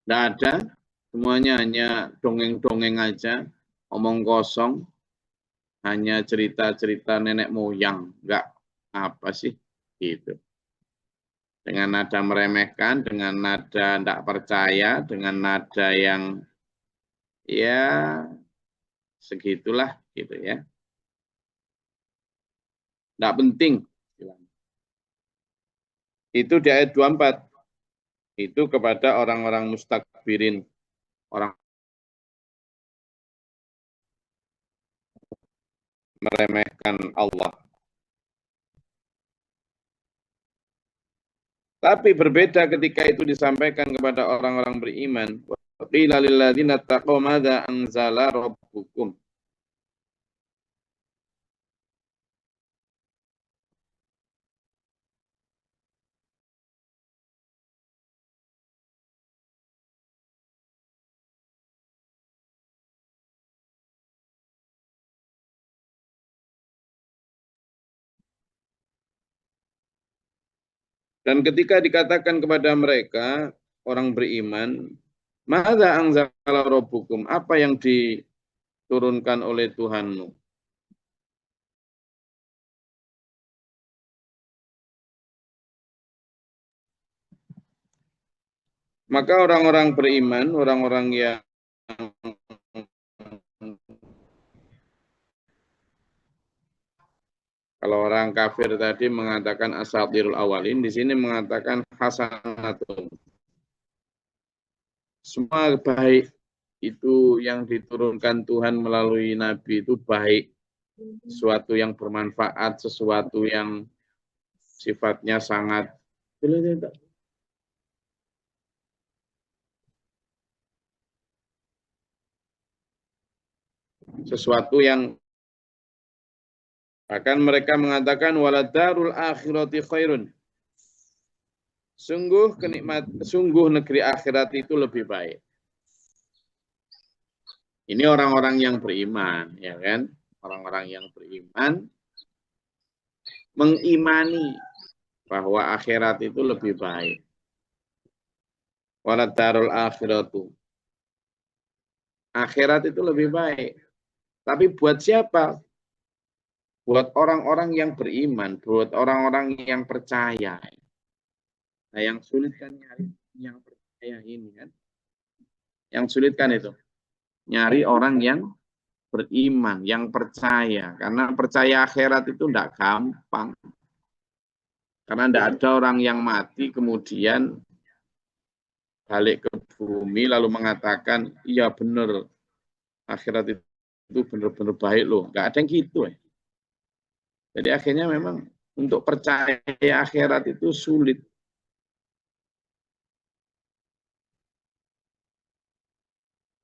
Tidak ada, semuanya hanya dongeng-dongeng aja, omong kosong, hanya cerita-cerita nenek moyang, enggak apa sih, gitu. Dengan nada meremehkan, dengan nada tidak percaya, dengan nada yang ya segitulah, gitu ya. Tidak penting. Itu di ayat 24. Itu kepada orang-orang mustakbirin, orang meremehkan Allah. Tapi berbeda ketika itu disampaikan kepada orang-orang beriman. Qila lil ladzina taqaw madza anzala rabbukum. Dan ketika dikatakan kepada mereka, orang beriman, madza anzala rabbukum, apa yang diturunkan oleh Tuhanmu? Maka orang-orang beriman, orang-orang yang kalau orang kafir tadi mengatakan asatirul awalin, di sini mengatakan hasanatun. Semua baik itu yang diturunkan Tuhan melalui Nabi itu baik. Sesuatu yang bermanfaat, sesuatu yang sifatnya sangat sesuatu yang bahkan mereka mengatakan waladarul akhirati khairun. Sungguh negeri akhirat itu lebih baik. Ini orang-orang yang beriman, ya kan? Orang-orang yang beriman mengimani bahwa akhirat itu lebih baik. Waladarul akhiratu. Akhirat itu lebih baik. Tapi buat siapa? Buat orang-orang yang beriman, buat orang-orang yang percaya. Nah, yang sulit kan nyari yang percaya ini kan. Yang sulit kan itu. Nyari orang yang beriman, yang percaya. Karena percaya akhirat itu tidak gampang. Karena tidak ada orang yang mati kemudian balik ke bumi lalu mengatakan, iya benar, akhirat itu benar-benar baik loh. Nggak ada yang gitu. Jadi akhirnya memang untuk percaya akhirat itu sulit.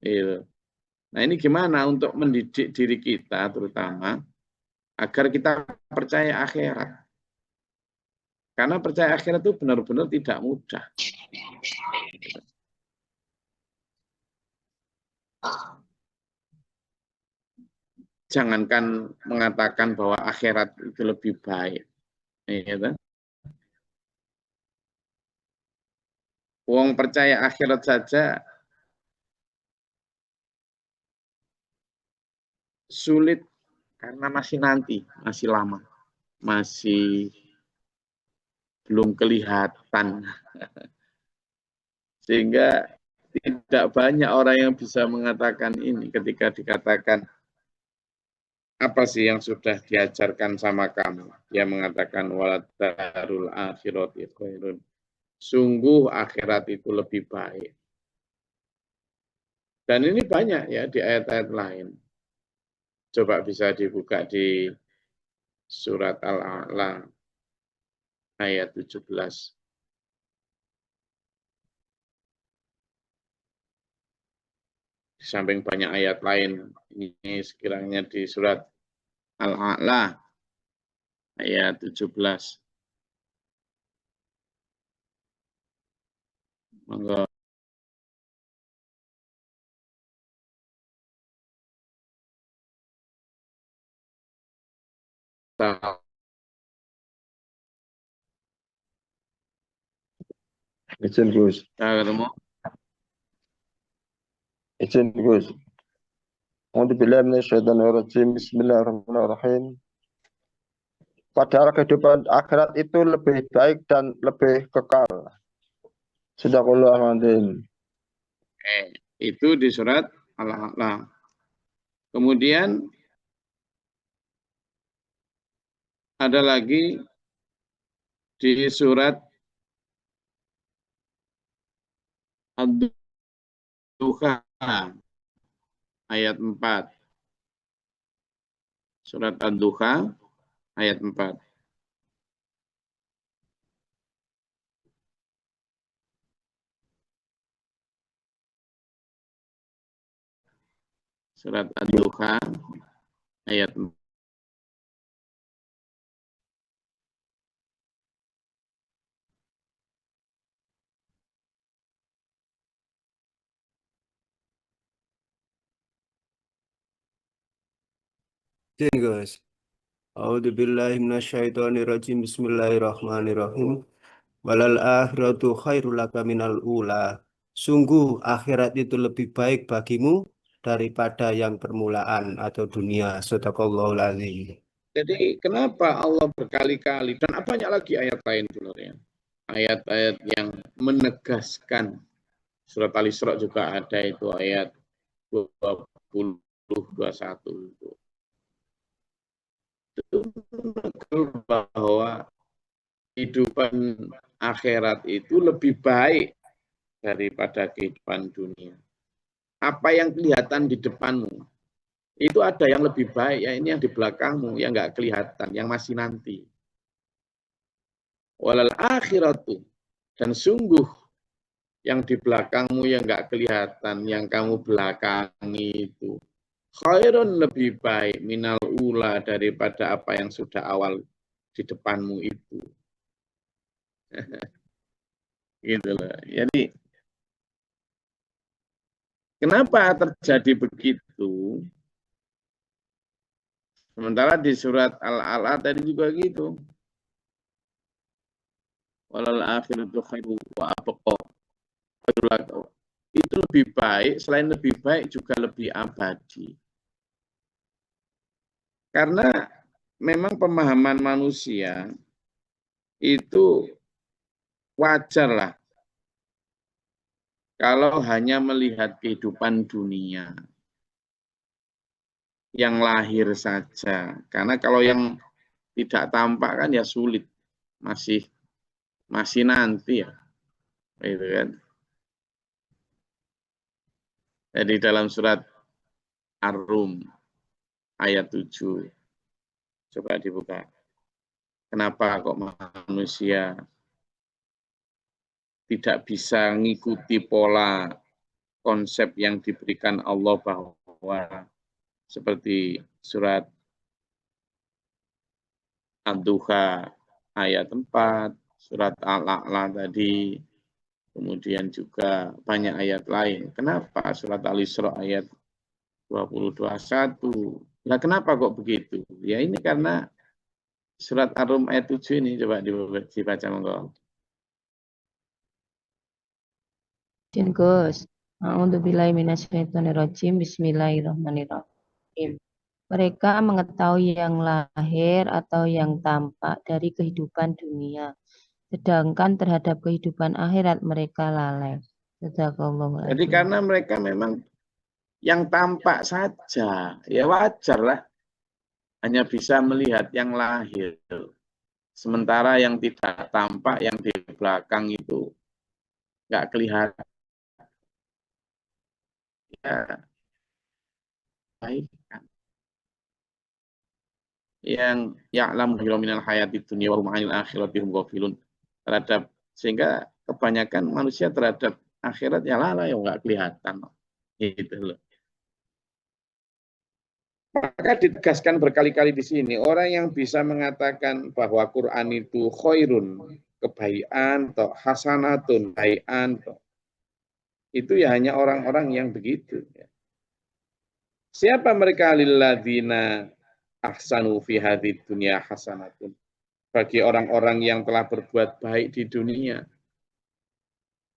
Gitu. Nah ini gimana untuk mendidik diri kita terutama agar kita percaya akhirat. Karena percaya akhirat itu benar-benar tidak mudah. Jangankan mengatakan bahwa akhirat itu lebih baik. Ya, wong percaya akhirat saja sulit karena masih nanti, masih lama, masih belum kelihatan. Sehingga tidak banyak orang yang bisa mengatakan ini ketika dikatakan apa sih yang sudah diajarkan sama kamu? Dia mengatakan waladarul akhirati khairun. Sungguh akhirat itu lebih baik. Dan ini banyak ya di ayat-ayat lain. Coba bisa dibuka di surat Al-A'la ayat 17. Di samping banyak ayat lain, ini sekiranya di surat Al-A'la ayat 17. Monggo. Izin Gus. Ketemu. Izin Gus. Alhamdulillah minasyaitonirrajim. Bismillahirrahmanirrahim. Padahal kehidupan akhirat itu lebih baik dan lebih kekal. Sadaqallahul Itu di surat Al-A'la. Kemudian ada lagi di surat Ad-Duha ayat 4. Surat Ad-Duha ayat 4. Surat Ad-Duha ayat 4. Izin Gus. A'udzubillahi minasyaitonirrajim. Bismillahirrahmanirrahim. Walal akhiratu khairul laka minal ula. Sungguh akhirat itu lebih baik bagimu daripada yang permulaan atau dunia. Shadaqallahul azim. Jadi kenapa Allah berkali-kali dan banyak lagi ayat lain sebenarnya. Ayat-ayat yang menegaskan. Surat Al-Isra juga ada itu ayat 20 21 itu. Bahwa kehidupan akhirat itu lebih baik daripada kehidupan dunia. Apa yang kelihatan di depanmu itu ada yang lebih baik, ya ini yang di belakangmu yang nggak kelihatan, yang masih nanti. Walal akhiratu, dan sungguh yang di belakangmu yang nggak kelihatan, yang kamu belakangi itu khairun, lebih baik minal ula, daripada apa yang sudah awal di depanmu itu. Gitu loh. Jadi kenapa terjadi begitu? Sementara di surat Al-A'la tadi juga gitu. Walal akhiratu khairu wa abqa. Itu lebih baik, selain lebih baik juga lebih abadi. Karena memang pemahaman manusia itu wajar lah kalau hanya melihat kehidupan dunia yang lahir saja. Karena kalau yang tidak tampak kan ya sulit, masih nanti ya, gitu kan. Jadi dalam surat Ar-Rum ayat 7, coba dibuka. Kenapa kok manusia tidak bisa mengikuti pola konsep yang diberikan Allah, bahwa seperti surat Ad-Duha ayat 4, surat Al-A'la tadi, kemudian juga banyak ayat lain. Kenapa surat Al-Isra ayat 20-21? Nah, kenapa kok begitu? Ya ini karena surat Ar-Rum ayat 7 ini, coba dibaca monggo. Izin Gus. A'udzubillahi minasyaitonirrajim. Bismillahirrahmanirrahim. Mereka mengetahui yang lahir atau yang tampak dari kehidupan dunia, sedangkan terhadap kehidupan akhirat mereka lalai. Jadi karena mereka memang yang tampak saja, ya wajar lah, hanya bisa melihat yang lahir. Sementara yang tidak tampak, yang di belakang itu nggak kelihatan. Ya, baik. Yang ya'lamu minal hayati dunya wa hum 'anil akhirati hum ghafilun, terhadap, sehingga kebanyakan manusia terhadap akhirat ya lalai, nggak kelihatan gitu loh. Maka ditegaskan berkali-kali di sini, orang yang bisa mengatakan bahwa Quran itu khairun, kebaikan, atau hasanatun, kebaikan, itu ya hanya orang-orang yang begitu. Siapa mereka? Lilladzina ahsanu fi hadid dunya hasanatun, bagi orang-orang yang telah berbuat baik di dunia.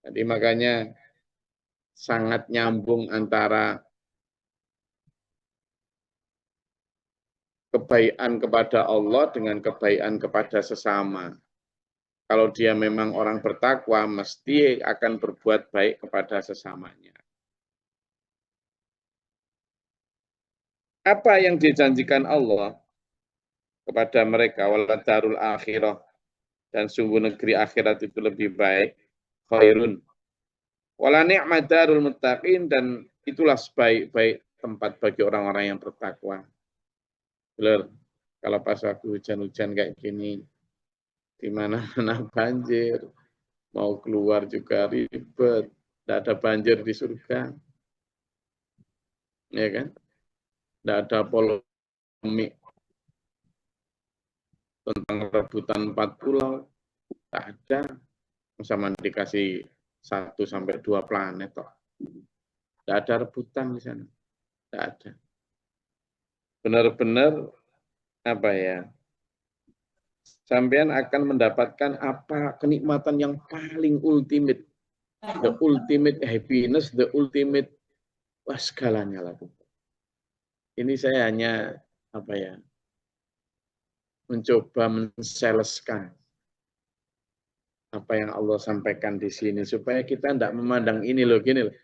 Jadi makanya sangat nyambung antara kebaikan kepada Allah dengan kebaikan kepada sesama. Kalau dia memang orang bertakwa, mesti akan berbuat baik kepada sesamanya. Apa yang dijanjikan Allah kepada mereka, wala darul akhirah, dan sungguh negeri akhirat itu lebih baik, khairun. Wala ni'mat darul muttaqin, dan itulah sebaik-baik tempat bagi orang-orang yang bertakwa. Benar, kalau pas waktu hujan-hujan kayak gini, di mana-mana banjir, mau keluar juga ribet, tidak ada banjir di surga, ya kan? Tidak ada polemik tentang rebutan 4 pulau, tidak ada. Sama dikasih 1-2 planet, toh. Tidak ada rebutan di sana, tidak ada. Benar-benar apa ya? Sampean akan mendapatkan apa kenikmatan yang paling ultimate, the ultimate happiness, the ultimate, wah segalanya lah. Ini saya hanya apa ya, mencoba menseleskan apa yang Allah sampaikan di sini supaya kita tidak memandang ini loh, gini loh.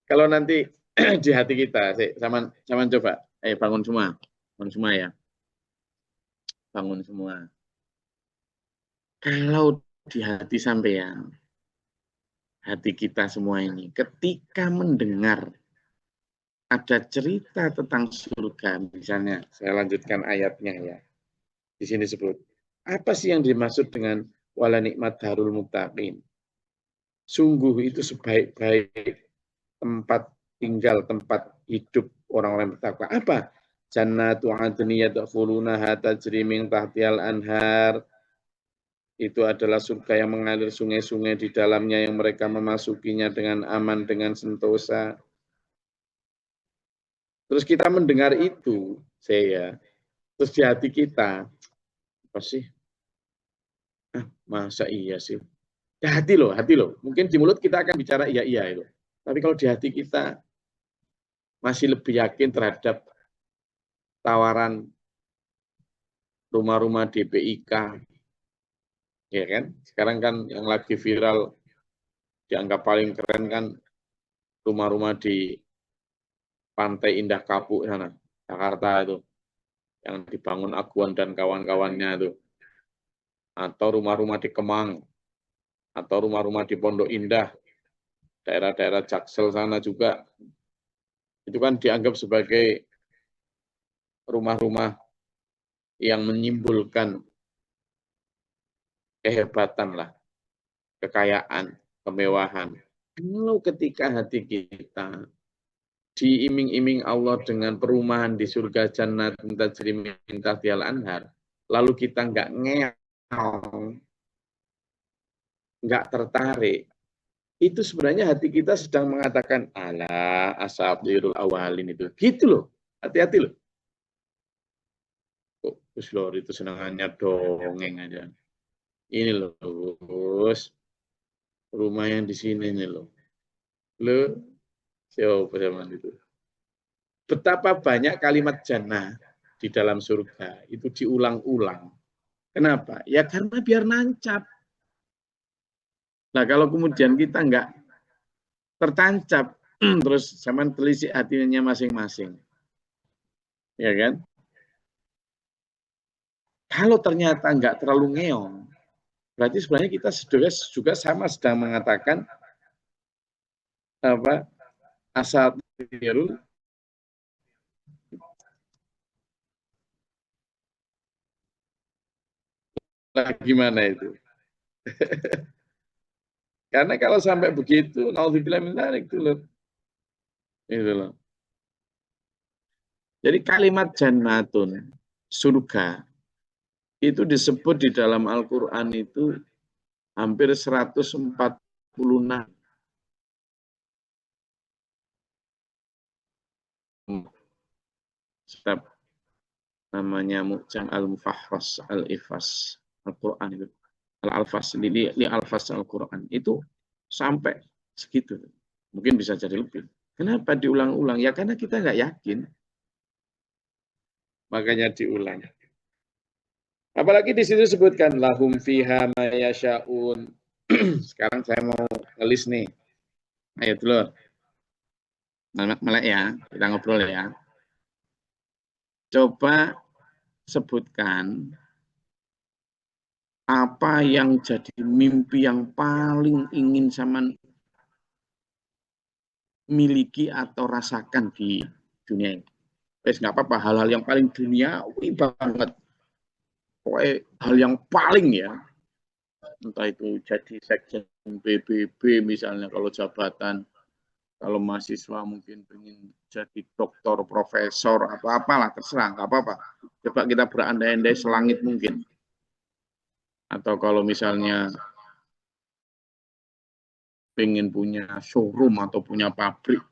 Kalau nanti di hati kita, sama coba, bangun semua ya, bangun semua. Kalau di hati sampean, hati kita semua ini, ketika mendengar ada cerita tentang surga, misalnya, saya lanjutkan ayatnya ya. Di sini sebut, apa sih yang dimaksud dengan wala nikmat darul muttaqin? Sungguh itu sebaik-baik tempat tinggal, tempat hidup orang-orang bertakwa. Apa? Jannatu adni yadkhulunaha tajri min tahtihal anhar. Itu adalah surga yang mengalir sungai-sungai di dalamnya yang mereka memasukinya dengan aman, dengan sentosa. Terus kita mendengar itu, terus di hati kita, apa sih? Masa iya sih? Di hati loh. Mungkin di mulut kita akan bicara iya itu. Tapi kalau di hati kita masih lebih yakin terhadap tawaran rumah-rumah DPIK, ya kan? Sekarang kan yang lagi viral, dianggap paling keren kan rumah-rumah di Pantai Indah Kapuk sana, Jakarta itu, yang dibangun Aguan dan kawan-kawannya itu, atau rumah-rumah di Kemang, atau rumah-rumah di Pondok Indah, daerah-daerah Jaksel sana juga, itu kan dianggap sebagai rumah-rumah yang menyimpulkan kehebatan lah, kekayaan, kemewahan. Kalau ketika hati kita diiming-iming Allah dengan perumahan di surga Jannatin tajri min tahtihal anhar, lalu kita nggak ngeong, nggak tertarik, itu sebenarnya hati kita sedang mengatakan, ala asatirul awalin itu. Gitu loh, hati-hati loh. Kok Gus Lor itu senangannya dongeng aja. Ini loh, Gus. Rumah yang di sini nih loh. Loh, siapa zaman itu? Betapa banyak kalimat jannah di dalam surga itu diulang-ulang. Kenapa? Ya karena biar nancap. Nah kalau kemudian kita nggak tertancap, terus zaman telisik hatinya masing-masing. Ya kan? Kalau ternyata nggak terlalu ngeong, berarti sebenarnya kita juga sama sedang mengatakan apa asatirul gimana itu? Karena kalau sampai begitu, naudzubillah min dzalik itu loh. Itu loh. Jadi kalimat jannatun, surga, itu disebut di dalam Al-Quran itu hampir 146. Kitab namanya Mu'jam Al-Mufahras Al-Ifas Al-Quran itu. Al-Alfas, li Alfas Al-Quran. Itu sampai segitu. Mungkin bisa jadi lebih. Kenapa diulang-ulang? Ya karena kita nggak yakin. Makanya diulang. Apalagi di situ sebutkan lahum fiha ma yasyaun. Sekarang saya mau ngelis nih. Ayo dulu. Melek ya, kita ngobrol ya. Coba sebutkan apa yang jadi mimpi yang paling ingin sama miliki atau rasakan di dunia ini. Wes nggak apa-apa, hal-hal yang paling duniawi banget. Pokoknya hal yang paling ya. Entah itu jadi sekjen PBB misalnya kalau jabatan, kalau mahasiswa mungkin pengen jadi doktor, profesor, atau apalah, terserah, nggak apa-apa. Coba kita berandai-andai selangit mungkin. Atau kalau misalnya pengen punya showroom atau punya pabrik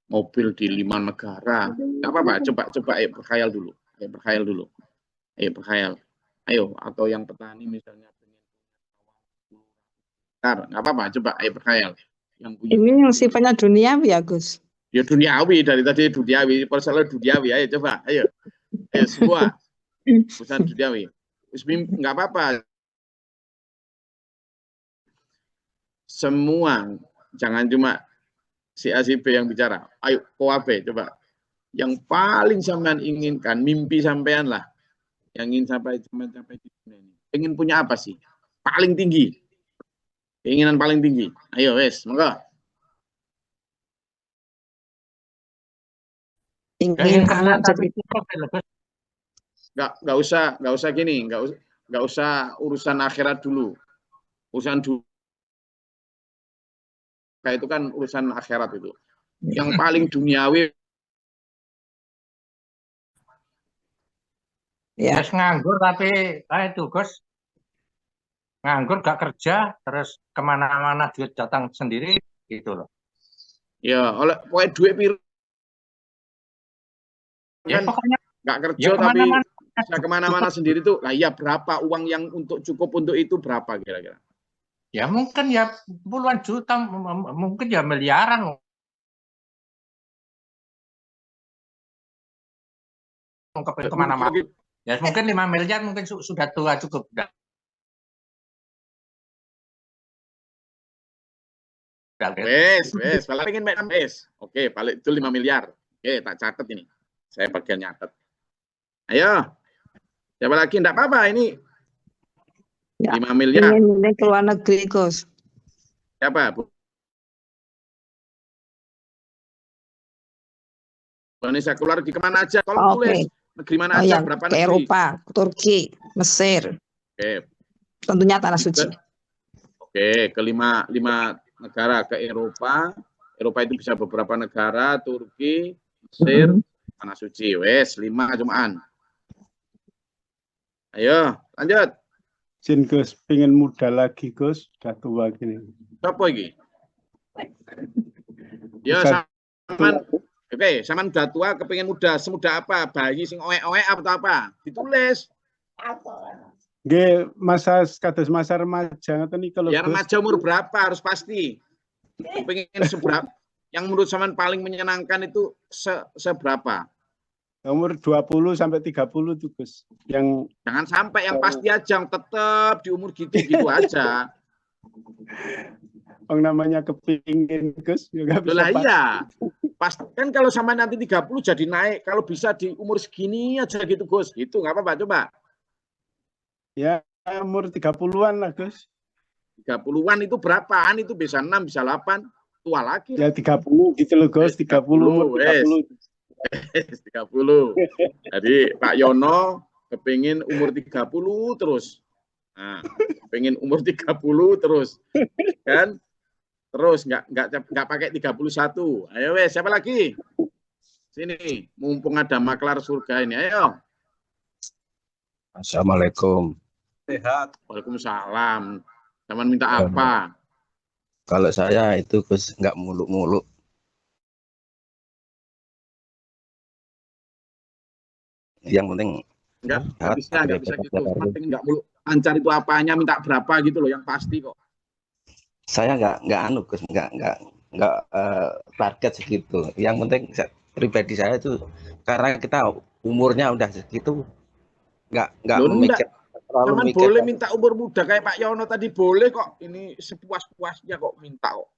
mobil di 5 negara, nggak apa-apa. Coba berkhayal dulu, berkhayal dulu, berkhayal. Ayo, atau yang petani misalnya pengen nggak apa-apa. Coba berkhayal. Yang punya Ini yang sifatnya duniawi ya, Gus. ya duniawi, dari tadi duniawi, persoalan duniawi. Ayo coba, ayo semua urusan duniawi. Nggak apa-apa. Semua, jangan cuma si A si B yang bicara. Ayo koabe coba. Yang paling sampean inginkan, mimpi sampean lah, yang ingin sampai di dunia ini. Pengen punya apa sih? Paling tinggi. Keinginan paling tinggi. Ayo wes, monggo. Ingin anak jadi Nggak usah gini, nggak usah urusan akhirat dulu. Urusan dulu. Kayak itu kan urusan akhirat itu. Yang paling duniawi. Ya. Yes, nganggur tapi itu Gus, nganggur gak kerja terus kemana-mana duit datang sendiri gitu loh. Ya, oleh pokoknya duit piru. Ya, pokoknya nggak kerja ya, tapi bisa kemana-mana sendiri tuh. Lah ya berapa uang yang cukup untuk itu berapa kira-kira? Ya mungkin ya puluhan juta, mungkin ya miliaran. Kemana-mana. Ya mungkin 5 miliar mungkin sudah tua cukup. Wes, kalau pengen wes. Oke, balik itu 5 miliar. Oke, tak catat ini. Saya bagian nyatet. Ayo. Siapa lagi? Enggak apa-apa ini. Ya, 5 miliar. Ingin ke luar negeri, Gus. Siapa, Bu? Indonesia keluar di kemana aja? Kalau tulis negeri mana aja, berapa negeri? Ke Eropa, Turki, Mesir. Oke. Tentunya tanah suci. Oke, ke 5 negara, ke Eropa. Eropa itu bisa beberapa negara, Turki, Mesir, tanah suci. Wes, 5 cumaan. Ayo, lanjut. Jin Gus, pengen muda lagi Gus, udah tua gini. Apa lagi? Ya, saman. Oke, saman udah tua, kepengen muda. Semuda apa? Bayi sing oek-oek atau apa? Ditulis. Nggih, masa remaja ngoten nih kalau. Ya remaja umur berapa harus pasti. Pengen seberapa? Yang menurut saman paling menyenangkan itu seberapa? Umur 20 sampai 30 tuh Gus. Yang jangan sampai yang pasti aja, tetap di umur gitu-gitu aja. Namanya kepingin Gus juga bisa. Lah iya. Pas kan kalau sama nanti 30 jadi naik, kalau bisa di umur segini aja gitu Gus. Gitu nggak apa-apa, coba. Ya, umur 30-an lah Gus. 30-an itu berapaan? Itu bisa 6, bisa 8, tua lagi. Ya 30 gitu loh Gus, 30 umur 30. 30. Jadi Pak Yono kepingin umur 30 terus. Nah, pengen umur 30 terus. Kan? Terus nggak pakai 31. Ayo wes, siapa lagi? Sini, mumpung ada maklar surga ini. Ayo. Assalamualaikum. Sehat. Waalaikumsalam. Teman minta apa? Kalau saya itu Gus nggak muluk-muluk. Yang penting nggak bisa gitu. Penting nggak muluk. Lancar itu apanya, minta berapa gitu loh, yang pasti kok. Saya nggak anu Gus, nggak target segitu. Yang penting pribadi saya itu karena kita umurnya udah segitu, nggak Loh, memikir terlalu Cuman mikir. boleh minta umur muda kayak Pak Yono tadi boleh kok. Ini sepuas-puasnya kok minta kok.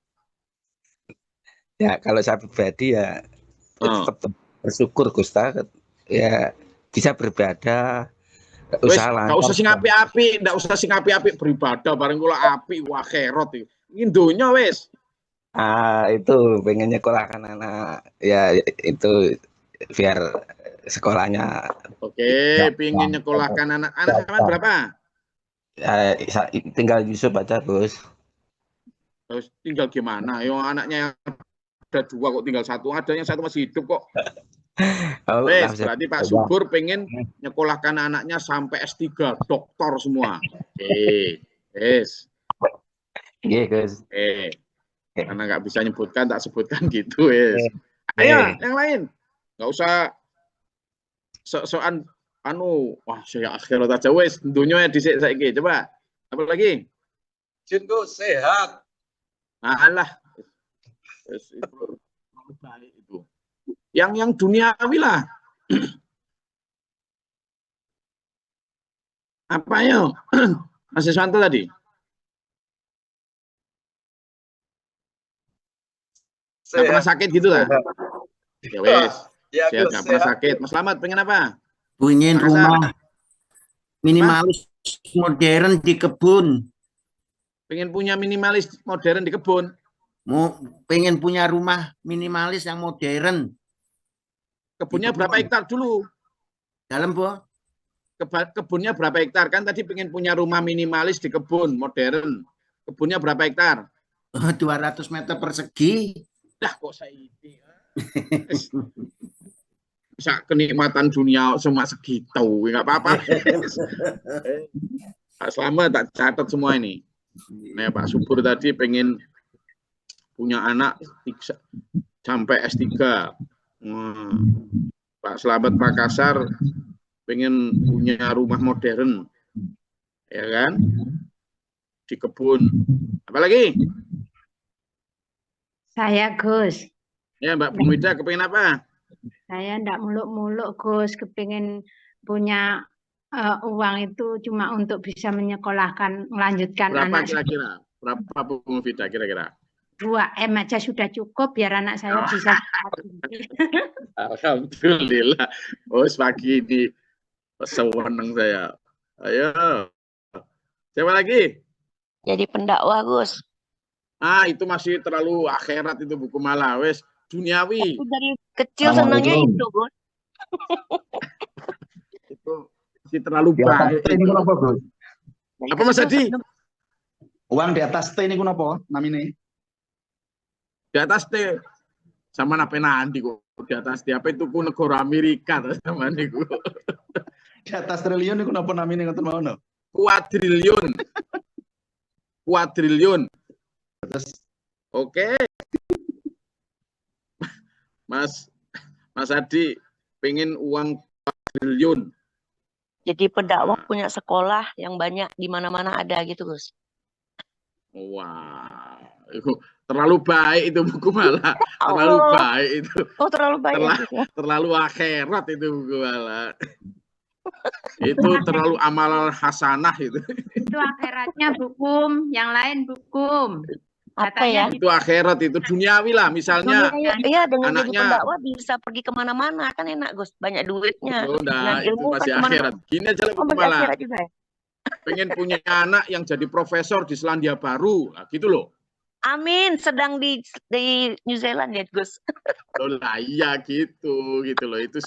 Ya kalau saya pribadi ya tetap bersyukur Gusta, ya bisa beribadah, Wes, usaha gak usah lancar. sing api-api, ndak usah sing api-api beribadah bareng kula api akhirat iki. Ini donya wes. Itu pengen nyekolahkan anak, ya itu biar sekolahnya Oke, pingin nyekolahkan anak sampean berapa? ya, tinggal Yusuf aja Gus. Terus tinggal gimana? Yo anaknya yang ada 2 kok tinggal 1, ada yang 1 masih hidup kok. Wes, berarti Pak Subur pengen nyekolahkan anaknya sampai S3, doktor semua. Oke, wes. Iya Gus. Karena nggak bisa nyebutkan, tak sebutkan gitu, wes. Ayo, yang lain. Nggak usah sok-sokan wah saya akhirat aja wes, dunia dhisik saiki. Coba. Apa lagi? Jin Gus sehat. Alah. Itu baik itu. Yang duniawi lah. Apa ya? Mas Iswanto tadi? Nggak pernah sakit gitu lah. Ya wes. Ya, Sehat, nggak pernah sakit. Mas Slamet pengen apa? Pengen Makassar. rumah minimalis modern di kebun. Pengen punya minimalis modern di kebun. Pengen punya rumah minimalis yang modern. Kebunnya berapa hektar dulu? Dalam Bu? Kebunnya berapa hektar? Kan tadi pengen punya rumah minimalis di kebun modern. Kebunnya berapa hektar? 200 meter persegi. Dah kok saya ini. Bisa kenikmatan dunia cuma segitu, nggak apa-apa. Pak Slamet tak catat semua ini. Nah, Pak Subur tadi pengen punya anak sampai S3. Pak Slamet Makassar pengen punya rumah modern, ya kan? Di kebun. Apalagi? Saya Gus. Ya Mbak Bumida kepengen apa? Saya enggak muluk-muluk Gus, kepingin punya uang itu cuma untuk bisa menyekolahkan, melanjutkan Berapa anak. kira-kira? Berapa Bu Bumida kira-kira? 2 M aja sudah cukup biar anak saya bisa. Alhamdulillah. Oh, pagi ini seneng saya. Ayo. Siapa lagi? Jadi pendakwah, Gus. Itu masih terlalu akhirat itu buku malah. Wes duniawi. Aku dari kecil senangnya itu, Gus. Itu masih terlalu baik. Ini kenapa, Gus? Apa Mas Adi? Uang di atas T ini kenapa namanya? Di atas T sama apa nanti kok di atas T apa itu ku negara Amerika sama niku. Di atas triliun ini kenapa namanya ngoten mau no? Kuadriliun. Kuadriliun. Terus oke. Mas Adi pengen uang kuadriliun. Jadi pendakwah punya sekolah yang banyak di mana-mana ada gitu, Gus. Wah, itu terlalu baik itu buku malah. Terlalu baik itu. Oh, terlalu baik. Terlalu akhirat itu buku malah. Itu terlalu amal hasanah itu. Itu akhiratnya bukum, yang lain bukum. Apa ya? Itu akhirat itu duniawi lah, misalnya. Iya, dengan anaknya, jadi pendakwah bisa pergi kemana-mana kan enak Gus, banyak duitnya. Oh, nah, itu masih akhirat. Gini aja lah buku malah. Pengen punya anak yang jadi profesor di Selandia Baru, nah, gitu loh. Amin, sedang di New Zealand ya Gus. Loh lah iya gitu loh. Itu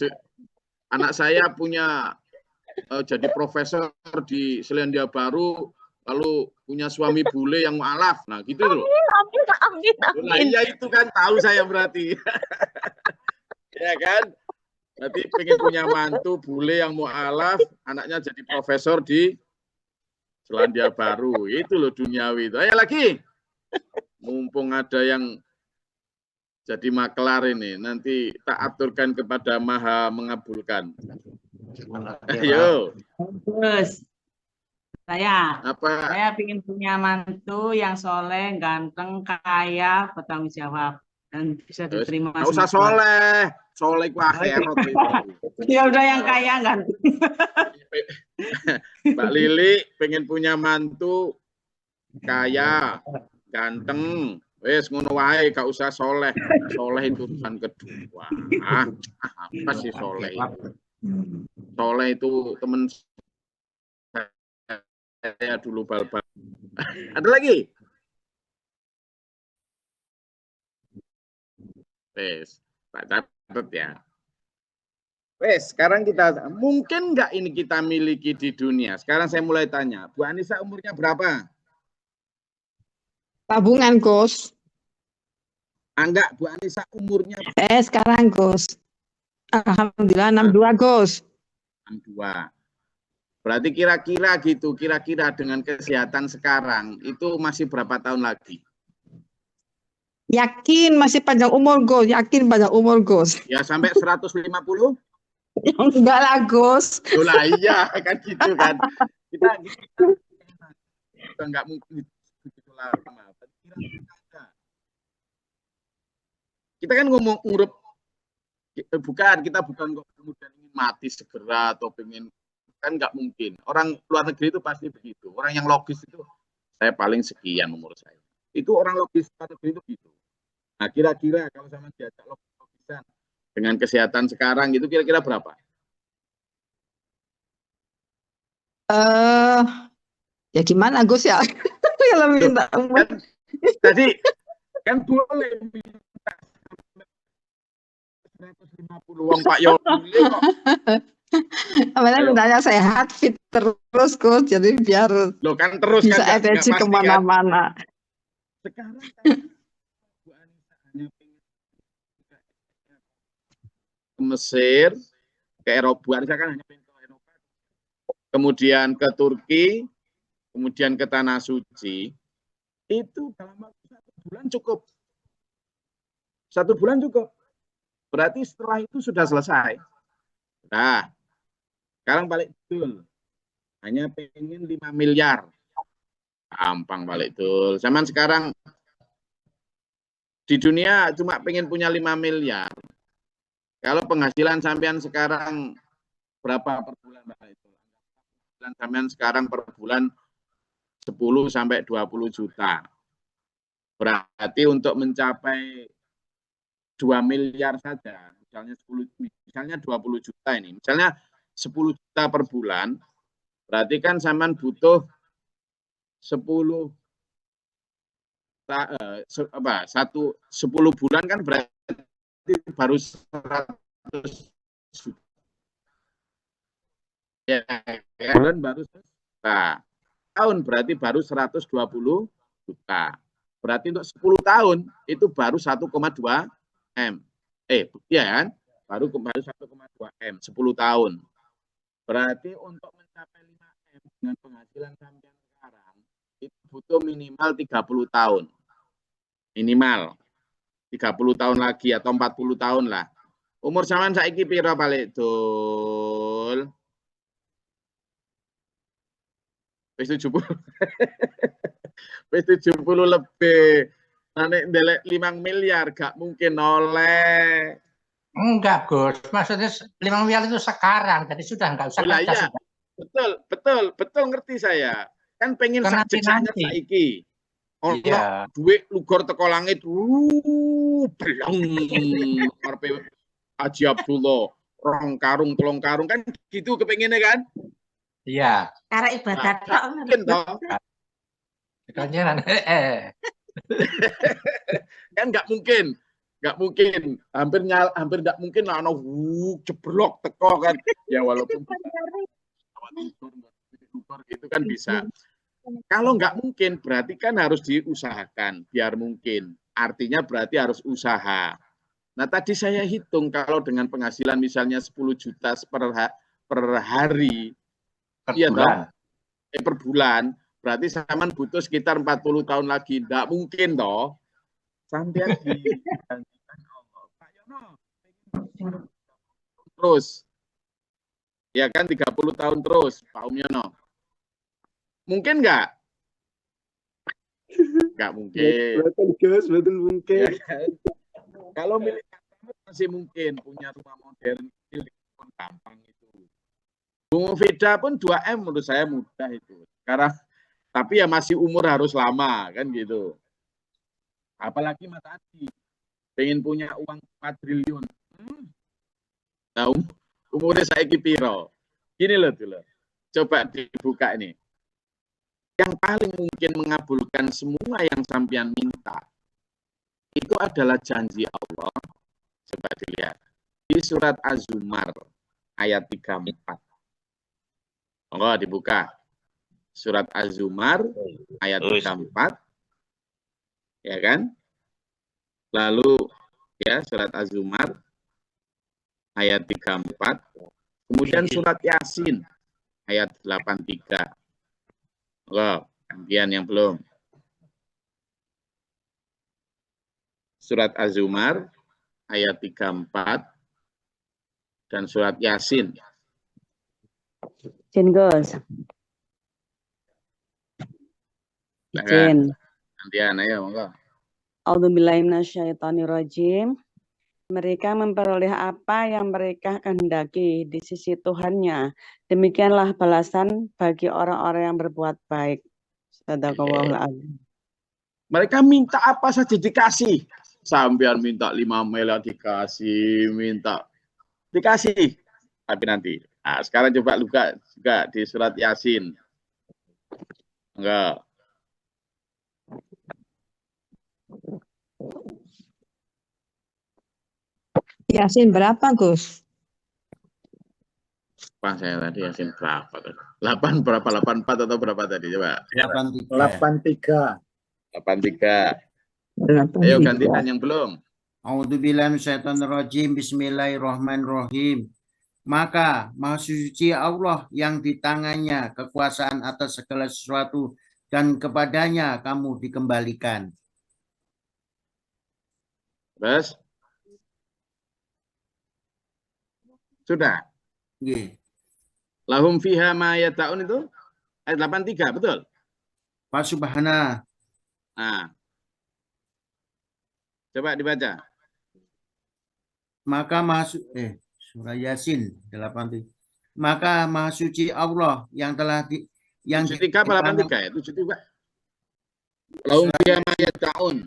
anak saya punya jadi profesor di Selandia Baru, lalu punya suami bule yang mualaf, nah gitu loh. Amin. Nah, iya itu kan tahu saya berarti. Ya kan? Berarti pengen punya mantu bule yang mualaf, anaknya jadi profesor di Selandia Baru. Itu loh duniawi itu. Ayo lagi. Mumpung ada yang jadi maklar ini, nanti tak aturkan kepada Maha mengabulkan. Ayo. Gus. Apa? Saya ingin punya mantu yang soleh, ganteng, kaya, bertanggung jawab, dan bisa diterima Nggak usah sama keluarga. soleh ku akhirat itu. Ya udah yang kaya ganteng. Mbak Lili pengen punya mantu kaya, ganteng, wes ngono wae, gak usah soleh. Soleh itu urusan kedua. Apa sih soleh itu? Soleh itu temen saya dulu bal-bal. Ada lagi? Wes, tak catat ya. Wes, sekarang kita mungkin nggak ini kita miliki di dunia. Sekarang saya mulai tanya, Bu Anissa umurnya berapa? Tabungan, Gus. Enggak, Bu Anissa umurnya Sekarang, Gus. Alhamdulillah 62, Gus. 62. Berarti kira-kira gitu, kira-kira dengan kesehatan sekarang itu masih berapa tahun lagi? Yakin masih panjang umur, Gus. Yakin panjang umur, Gus. Ya sampai 150? Enggak lah, Gus. Lah iya kan gitu kan. Kita enggak mungkin begitu lama. Kita kan ngomong ngurup, kita bukan kemudian ingin mati segera atau pengen, kan nggak mungkin. Orang luar negeri itu pasti begitu. Orang yang logis itu, saya paling sekian umur saya. Itu orang logis luar negeri itu gitu. Nah kira-kira kalau sama diajak logisan dengan kesehatan sekarang itu kira-kira berapa? Ya gimana, Gus ya? Kalau minta umur. Tadi kan boleh minta 150 uang Pak Yoli kok. Apalagi mintanya sehat, fit terus, Gus. Jadi biar kan terus bisa kan energi kemana-mana. Sekarang kan Bu Anissa hanya pengen ke Mesir, ke Eropa. Bu Anissa kan hanya pengen ke Eropa, kemudian ke Turki, kemudian ke Tanah Suci. Itu dalam waktu 1 bulan cukup. 1 bulan cukup. Berarti setelah itu sudah selesai. Nah, sekarang balik dul. Hanya pengen 5 miliar. Gampang balik dul. Zaman sekarang di dunia cuma pengen punya 5 miliar. Kalau penghasilan sampean sekarang berapa per bulan balik dul? Penghasilan sampean sekarang per bulan 10 sampai 20 juta. Berarti untuk mencapai 2 miliar saja, misalnya 20 juta ini, misalnya 10 juta per bulan, berarti kan sampean butuh 10 bulan kan berarti baru 100 juta. Ya, bulan baru tahun berarti baru 120 juta. Berarti untuk 10 tahun itu baru 1,2 M. Ya kan? Baru 1,2 M 10 tahun. Berarti untuk mencapai 5 M dengan penghasilan sampean sekarang itu butuh minimal 30 tahun. Minimal 30 tahun lagi atau 40 tahun lah. Umur sampean saiki piro balik dul? Wis 70. Wis 70 lebih. Nek ndelek 5 miliar gak mungkin oleh. Enggak, Gus. Maksudnya 5 miliar itu sekarang, jadi sudah enggak usah kerja. Iya. Betul ngerti saya. Kan pengen sakjane saiki. Ono duit lugor teko langit. Belong. Karepe Haji Abdullah, 2 karung, 3 karung kan gitu kepengennya kan? Iya. Karena ibadat tok. Mungkin toh. Kanjeran. Kan nggak mungkin, hampir nggak mungkin lah, jeblok teko kan, ya walaupun gitu kan bisa. Kalau nggak mungkin berarti kan harus diusahakan biar mungkin, artinya berarti harus usaha. Nah tadi saya hitung kalau dengan penghasilan misalnya 10 juta per hari, per bulan, berarti sampean butuh sekitar 40 tahun lagi. Nggak mungkin toh. Sampean dijanjikan Allah. Pak Yono, terus. Ya kan 30 tahun terus, Pak Yono. Mungkin nggak? Nggak mungkin. Betul Gus, betul mungkin. Ya kan? Kalau milik masih mungkin punya rumah modern kecil pun gampang itu. Bung Fida pun 2M menurut saya mudah itu. Sekarang tapi ya masih umur harus lama kan gitu. Apalagi Mas Adi pengen punya uang 4 triliun. Nah, umurnya saya piro. Gini loh dulu. Coba dibuka ini. Yang paling mungkin mengabulkan semua yang sampean minta itu adalah janji Allah. Coba dilihat di surat Az-Zumar ayat 34. Oh, dibuka. Surat Az-Zumar ayat 34. Ya kan? Lalu ya surat Az-Zumar ayat 34. Kemudian surat Yasin ayat 83. Oh, kemudian yang belum. Surat Az-Zumar ayat 34 dan surat Yasin. Izin Gus. Izin. Gantian, ayo monggo. A'udzubillahi minasyaitonirrajim. Mereka memperoleh apa yang mereka kehendaki di sisi Tuhannya. Demikianlah balasan bagi orang-orang yang berbuat baik. Sadaqallahul adzim. Mereka minta apa saja dikasih. Sampean minta 5 miliar dikasih, minta dikasih. Tapi nanti. Nah, sekarang coba buka juga di surat Yasin. Enggak. Yasin berapa, Gus? Pas saya tadi Yasin berapa tadi? 8 berapa? 84 atau berapa tadi? Coba. 83. 83. Ayo gantian yang belum. A'udzubillahi minasyaitonirrajim. Bismillahirrahmanirrahim. Maka Maha Suci Allah yang di tangannya kekuasaan atas segala sesuatu dan kepadanya kamu dikembalikan. Terus? Sudah? Nggih. Lahum fiha ma yata'un itu ayat 83, betul? Pak Subhana. Nah. Coba dibaca. Maka surah Yasin 83. Maka Maha Suci Allah yang telah yang 73 apa 83 ya? 73. Lahum fiha ma yata'un.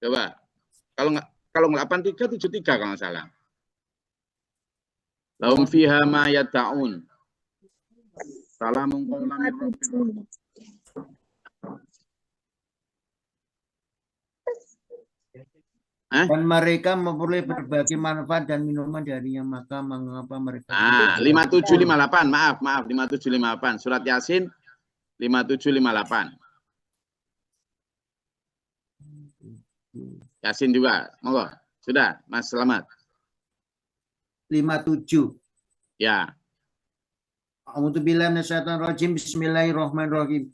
Coba. Kalau nggak 83 73 kalau nggak salah. Lahum fiha ma yata'un. Salamun qawlan min rabbir rahim. Dan mereka memperoleh berbagai manfaat dan minuman darinya, maka mengapa mereka 5758, maaf 5758, surat Yasin 5758. Yasin juga, monggo. Sudah, Mas Selamat. 57. Ya. A'udzubillahi minasyaitonirrajim. Bismillahirrahmanirrahim.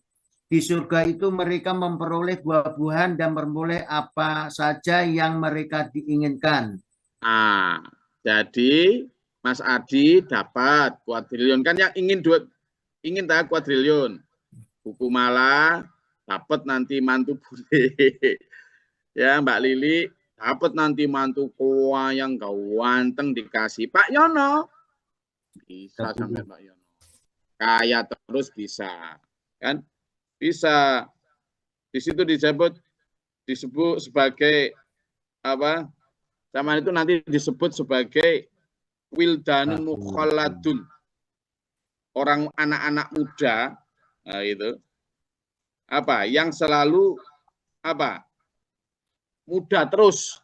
Di surga itu mereka memperoleh buah-buahan dan memperoleh apa saja yang mereka diinginkan. Nah, jadi Mas Adi dapat kuadriliun, kan yang ingin tak kuadriliun. Buku Mala dapat nanti mantu bule. Ya, Mbak Lili dapat nanti mantu koa yang ganteng dikasih Pak Yono. Bisa sampai Pak Yono. Kaya terus bisa. Kan? Bisa. Di situ disebut sebagai apa? Zaman itu nanti disebut sebagai wildanun mukhalladun. Orang anak-anak muda, nah itu apa? Yang selalu apa? Muda terus.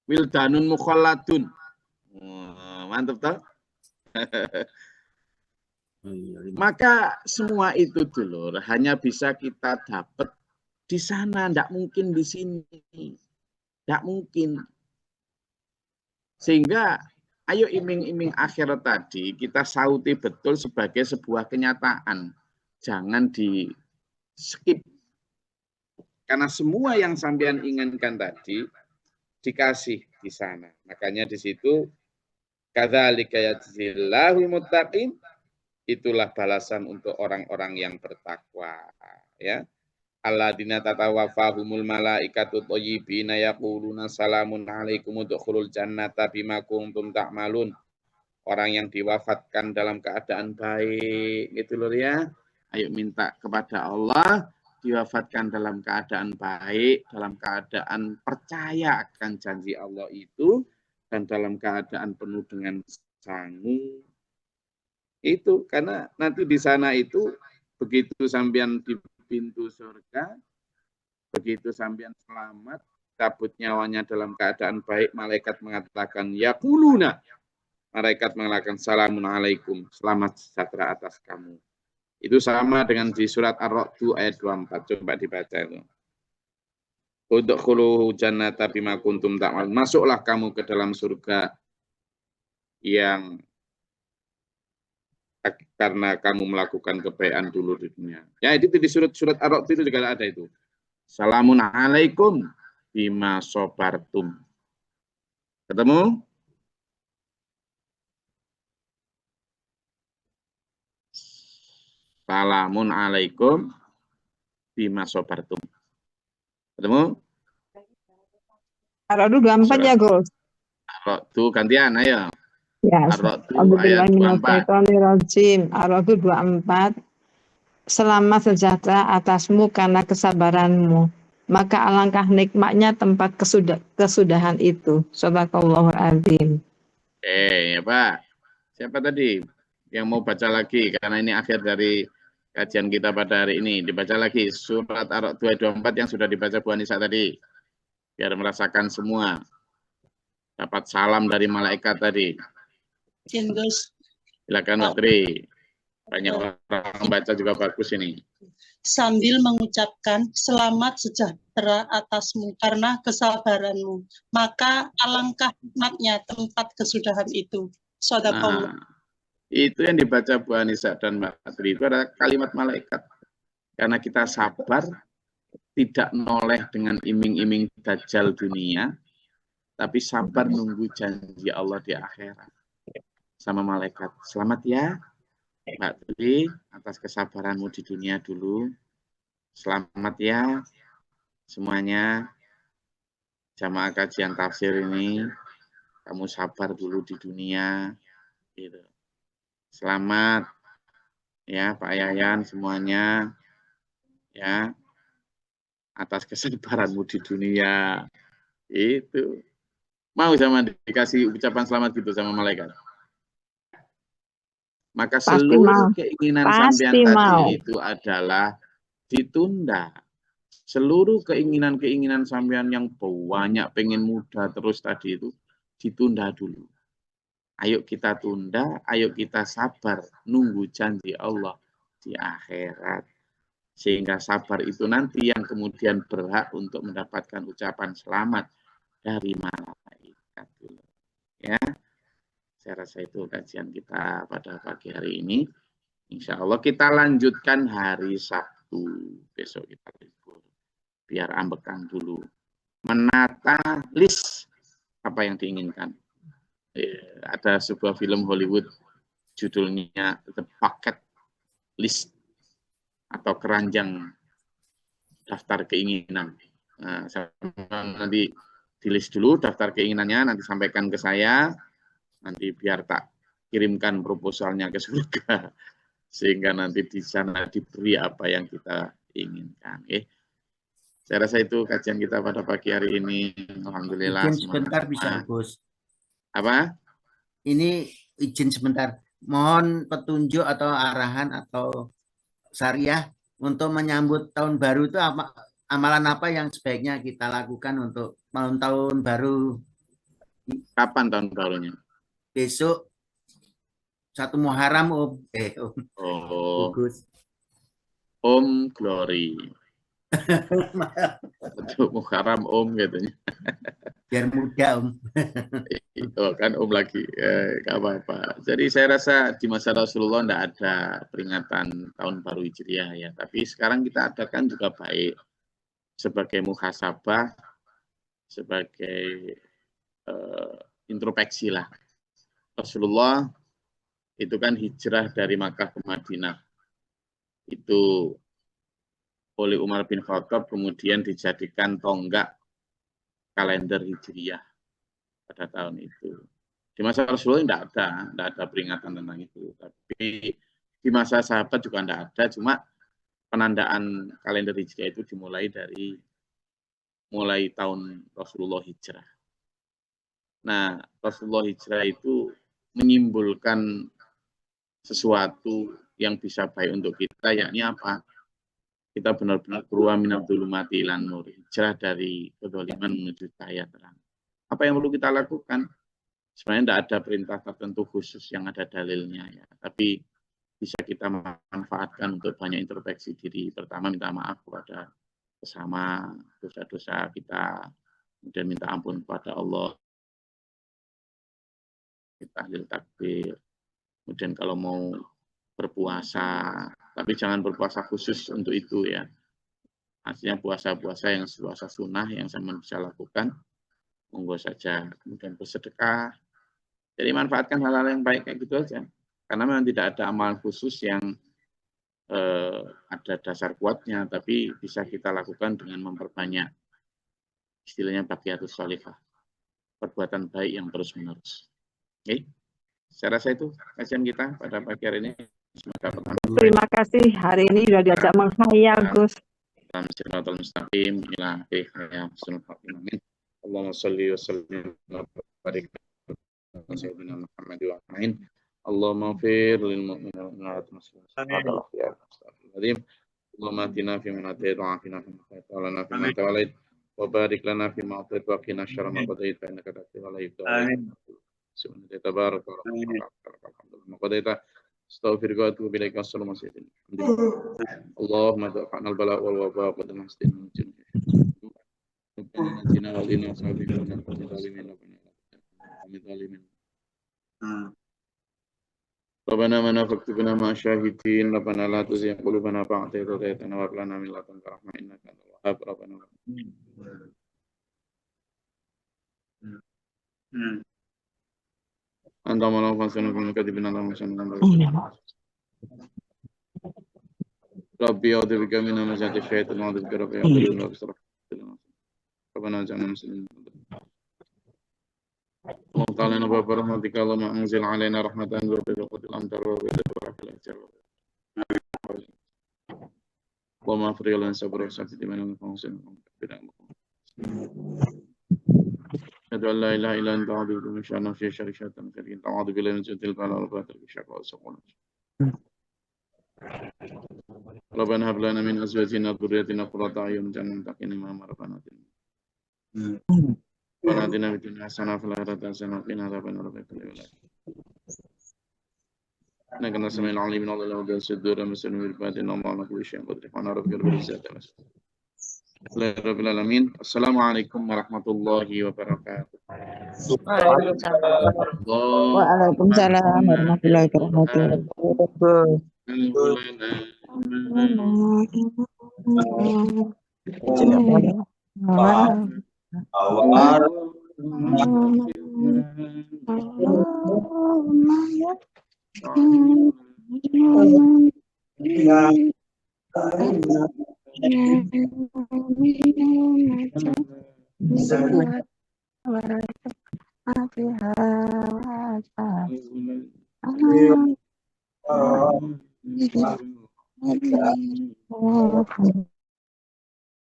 Wildanun mukhalladun. Mantap toh? Maka semua itu dulu hanya bisa kita dapat di sana, tidak mungkin di sini, tidak mungkin. Sehingga ayo iming-iming akhirat tadi kita sauti betul sebagai sebuah kenyataan, jangan di skip. Karena semua yang sampean inginkan tadi dikasih. di sana. Makanya di situ kadzalika yajzillahu muttaqin, itulah balasan untuk orang-orang yang bertakwa, ya. Alladzina tatawaffahumul malaikatu thayyibina yaquluna salamun alaikum udkhulul jannata bima kuntum ta'malun. Orang yang diwafatkan dalam keadaan baik, itu loh ya. Ayo minta kepada Allah diwafatkan dalam keadaan baik, dalam keadaan percaya akan janji Allah itu, dan dalam keadaan penuh dengan sangu. Itu karena nanti di sana itu begitu sampean di pintu surga, begitu sampean selamat, cabut nyawanya dalam keadaan baik, malaikat mengatakan yaquluna, malaikat mengatakan salamun alaikum, selamat sejahtera atas kamu. Itu sama dengan di surat Ar-Ra'd ayat 24, coba dibaca itu. Udkhulu jannata bima kuntum ta'malun, masuklah kamu ke dalam surga yang karena kamu melakukan kebaikan dulu di dunia. Ya, itu di surat Ar-Ra'd itu juga ada itu. Salamun alaikum bima sobartum. Ketemu? Salamun alaikum bima sobartum. Ketemu? Ar-Ra'd 24 ya, Gus. Ar-Ra'd gantian, ayo. Ya, Ar-Ra'd ayat 24. Ar-Ra'd 24. Selamat sejahtera atasmu karena kesabaranmu. Maka alangkah nikmatnya tempat kesudahan itu. Shadaqallahul adzim. Ya Pak. Siapa tadi yang mau baca lagi? Karena ini akhir dari kajian kita pada hari ini. Dibaca lagi surat Ar-Ra'd 24 yang sudah dibaca Bu Anissa tadi. Biar merasakan semua. Dapat salam dari malaikat tadi. Gus. Silakan Mbak Tri. Banyak orang baca juga bagus ini. Sambil mengucapkan selamat sejahtera atasmu karena kesabaranmu. Maka alangkah nikmatnya tempat kesudahan itu. Shadaqallah. Itu yang dibaca Bu Anissa dan Mbak Tri itu adalah kalimat malaikat. Karena kita sabar, tidak noleh dengan iming-iming dajjal dunia, tapi sabar nunggu janji Allah di akhirat. Sama malaikat, selamat ya Mbak Tri atas kesabaranmu di dunia dulu. Selamat ya semuanya jamaah kajian tafsir ini. Kamu sabar dulu di dunia. Gitu. Selamat ya Pak Yayan semuanya ya atas kesabaranmu di dunia. Itu mau sama dikasih ucapan selamat gitu sama malaikat. Maka seluruh keinginan sampean tadi itu adalah ditunda. Seluruh keinginan-keinginan sampean yang banyak pengen muda terus tadi itu ditunda dulu. Ayo kita tunda, ayo kita sabar nunggu janji Allah di akhirat. Sehingga sabar itu nanti yang kemudian berhak untuk mendapatkan ucapan selamat dari malaikat. Ya. Saya rasa itu kajian kita pada pagi hari ini. Insya Allah kita lanjutkan hari Sabtu. Besok kita libur. Biar ambekan dulu. Menata list apa yang diinginkan. Ada sebuah film Hollywood judulnya The Bucket List atau keranjang daftar keinginan. Nah, nanti di list dulu daftar keinginannya, nanti sampaikan ke saya. Nanti biar tak kirimkan proposalnya ke surga. Sehingga nanti di sana diberi apa yang kita inginkan. Saya rasa itu kajian kita pada pagi hari ini. Alhamdulillah. Izin sebentar bisa, Gus. Apa? Ini izin sebentar. Mohon petunjuk atau arahan atau syariah untuk menyambut tahun baru itu amalan apa yang sebaiknya kita lakukan untuk malam tahun baru? Kapan tahun barunya? Besok 1 Muharram, Om. Oh. Gus. Om Glory. Untuk Muharram Om katanya. Biar muda, Om. Oh, kan Om lagi. Gak apa-apa. Jadi saya rasa di masa Rasulullah tidak ada peringatan tahun baru Hijriah ya. Tapi sekarang kita adakan juga baik sebagai muhasabah, sebagai introspeksi lah. Rasulullah itu kan hijrah dari Makkah ke Madinah. Itu oleh Umar bin Khattab kemudian dijadikan tonggak kalender Hijriyah pada tahun itu. Di masa Rasulullah tidak ada peringatan tentang itu. Tapi di masa sahabat juga tidak ada, cuma penandaan kalender Hijriyah itu dimulai dari mulai tahun Rasulullah hijrah. Nah, Rasulullah hijrah itu menyimbolkan sesuatu yang bisa baik untuk kita, yakni apa? Kita benar-benar keluar minal dzulumati ilan nur, hijrah dari kedzaliman menuju cahaya terang. Apa yang perlu kita lakukan? Sebenarnya tidak ada perintah tertentu khusus yang ada dalilnya, ya. Tapi bisa kita manfaatkan untuk banyak introspeksi diri. Pertama, minta maaf kepada sesama, dosa-dosa kita, kemudian minta ampun kepada Allah, tahlil takbir. Kemudian kalau mau berpuasa, tapi jangan berpuasa khusus untuk itu, ya. Artinya puasa-puasa yang puasa sunnah yang sama bisa lakukan, monggo saja. Kemudian bersedekah. Jadi manfaatkan hal-hal yang baik kayak gitu aja. Karena memang tidak ada amalan khusus yang ada dasar kuatnya, tapi bisa kita lakukan dengan memperbanyak istilahnya baqiyatus sholihah, perbuatan baik yang terus-menerus. Oke. Saya rasa itu kajian kita pada pagi hari ini. Terima kasih, hari ini sudah diajak menghayal, Gus. Allahumma sholli wa sallim wa barik ala sayyidina Muhammad wa alihi. Allahumma fir lil mu'minina wal mu'minat Allahumma atina fi man hadayt wa afina fi man afayt wa lana fi man tawallayt wa barik lana fi ma atait wa qina syarra ma qadait fa innaka taqdi wa la yuqda. Subhanaka tabaraka wa ta'ala. Astaghfiruka wa atubu ilaika. Assalamu alaikum. Allahumma dafa'na al-bala wal waba wa qadna astin jin. Rabbana wa lina sabiqina min zalimin min zalimin. Rabbana mana faktubna ma syahidin. Rabbana la tuzigh qulubana ba'da idh hadaytana wa hab lana min ladunka rahmah innaka antal wahhab. Rabbana Anta malam fasana min kadibina lam sanna. Rabbi a'udzu bika min hamazati syaitan wa a'udzu bika rabbi a'udzu bika Rabbana ja'alna muslimin. Allah ta'ala nabah rahmatika Allahumma anzil alaina rahmatan wa biqatil amtar wa biqatil ajar. Wa ma frilan sabra sabti mana fangsin bidang. Asyhadu an la ilaha illa anta astaghfiruka wa atubu ilaik. Syarikatan syarikin ta'udzu billahi min syaitanir rajim wa batil syaqqa wa saqul. Rabbana hab lana min azwajina wa dhurriyyatina qurrata a'yun waj'alna lil muttaqina imama. Rabbana atina fid dunya hasanah wa fil akhirati hasanah wa qina adzabannar. Innaka antas samiul alim min Allahu wa sudur muslimin bil batin wa ma kulli syai'in qadir. Ana rabbul izzati wa Rabbil alamin. Assalamualaikum warahmatullahi wabarakatuh. Waalaikumsalam warahmatullahi wabarakatuh.